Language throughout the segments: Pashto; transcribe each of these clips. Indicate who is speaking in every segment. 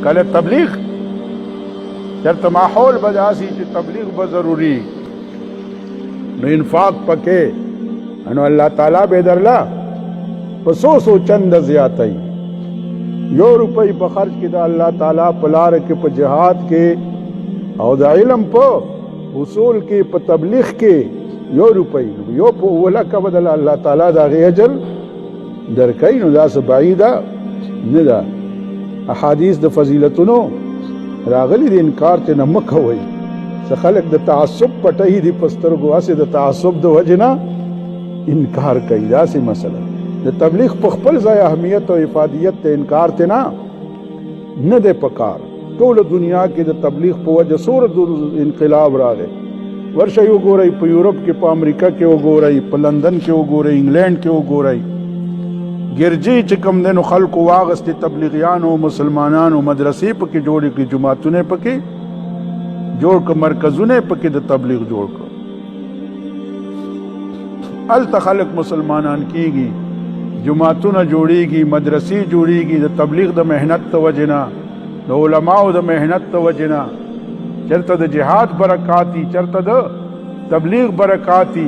Speaker 1: کله تبلیغ چرته ماحول بداسي چې تبلیغ به ضروري نو انفاق پکې انو الله تعالی به درلا په سو چند زیاتای یو روپۍ په خرج کې د الله تعالی په لار کې په جهاد کې او د علم په اصول کې په تبلیغ کې یو روپۍ یو په ولکه بدل الله تعالی دا غي اجر درکې نو دا بعیده نه ده احادیث د فضیلتونو راغلي د انکار ته نه مکوي څه خلک د تعصب پټي دي پسترګو اسه د تعصب د وجنا انکار کوي دا سي مسله د تبلیغ په خپل ځای اهمیت او افادیت ته انکار ته نه ده پکار ټول دنیا کې د تبلیغ په وجه سور انقلاب راغی ورشه یو ګورئ په یورپ کې په امریکا کې وګورئ په لندن کې وګورئ انګلند کې وګورئ ګرجی چې کوم دنو خلکو واغستې تبلیغیانو مسلمانانو مدرسې پکې جوړې کړي جماعتونه پکې جوړ کړ مرکزونه پکې د تبلیغ جوړ کړ الته خلک مسلمانان کیږي جماعتونه جوړیږي مدرسې جوړیږي د تبلیغ د مهنت توجنا د علماو د مهنت توجنا چرته د جهاد برکاتی چرته د تبلیغ برکاتی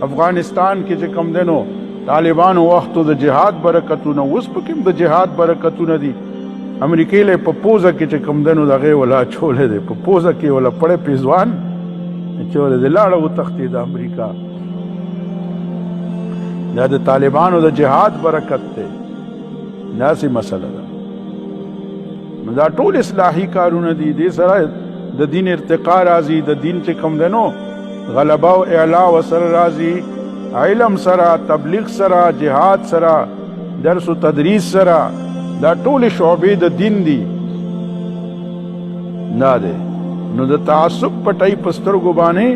Speaker 1: افغانستان کې چې کوم دنو طالبانو وختو د جهاد برکتونه اوس پکې د جهاد برکتونه دي امریکای له پپوزه کې چې کوم دنو دغه ولا چولې دي پپوزه کې ولا پړې پیزوان چولې د لاړو تختې د امریکا دا د طالبانو د جهاد برکت ته ناسي مسله ده نو دا ټول اصلاحي کارونه دي د سره د دین ارتقا راځي د دین چې کوم دنو غلبه او اعلا وسر راځي علم سره تبلیغ سره جهاد سره درس و تدریس سره دا ټول شعبې د دین دي نه ده نو د تعصب پټای پسترګو باندې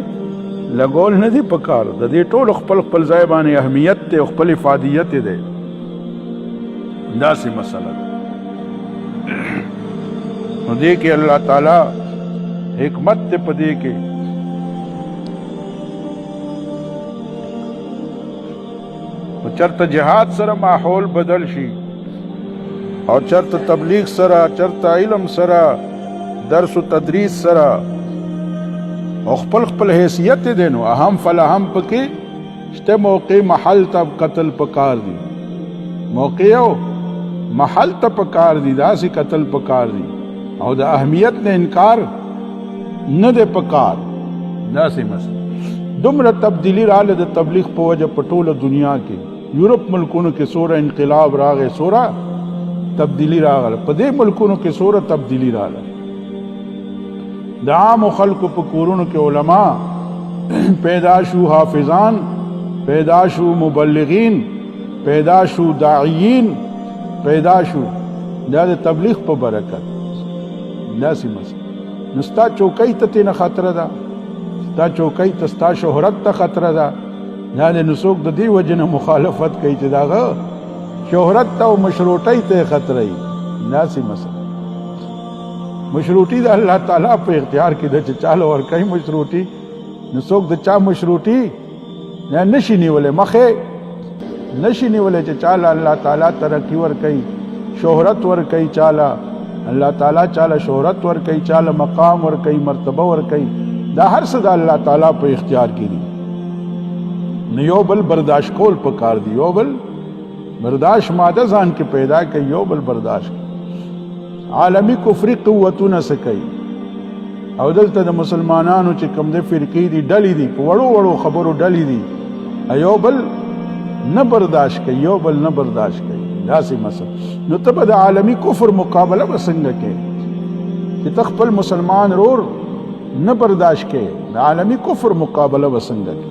Speaker 1: لګول نه دي پکار د دې ټول خپل خپل ځای باندې اهمیت ته خپل افادیت ده دا سي مسله ده نو دې کې الله تعالی حکمت ته پدې کې چرته جهاد سره ماحول بدل شي او چرته تبلیغ سره چرته علم سره درس و تدریس سره او خپل خپل حیثیت دینو اهم فلاهم پکې شته موقع محل ته قتل پکار دي موقع او محل ته پکار دي داسې قتل پکار دي او د اهمیت نه انکار نه ده پکار داسې مسله دومره تبدیلی رااله د تبلیغ په وجه په ټوله دنیا کې یورپ ملکونو کې سوره انقلاب راغی سوره تبدیلی راغله په دې ملکونو کې سوره تبدیلی راغله د عام خلکو په کورونو کې علما پیدا شو حافظان پیدا شو مبلغین پیدا شو داعیین پیدا شو دا د تبلیغ په برکت داسې مسله نو ستا چوکۍ ته نه خطر ده ستا چوکۍ ته ستا شهرت ته خطر ده دا د نسوک د دې وجنه مخالفت کوي چې داغه شهرت ته او مشروطۍ ته خطر ای داسې مسله مشروطي د الله تعالی په اختیار کې ده چې چاله ور کوي مشروطي نسوک د چا مشروطي نه نشي نیولې مخه نشي نیولې چې چاله الله تعالی ترقی ور کوي شهرت ور کوي چاله الله تعالی چاله شهرت ور کوي چاله مقام ور کوي مرتبه ور کوي دا هر څه د الله تعالی په اختیار کې دي نو یو بل برداشت کول پکار دی یو بل برداشت ماده ځان کې پیدا کوي یو بل برداشت عالمی کفری قوتونه سکی او دلته د مسلمانانو چې کوم د فرقې دي ډلې دي په وړو وړو خبرو ډلې دي یو بل نه برداشت کوي یو بل نه برداشت کوي داسې مسله نو ته به د عالمی کفر مقابله به څنګه کوې چې ته خپل مسلمان رور نه برداشت کوي د عالمی کفر مقابله به څنګه کوي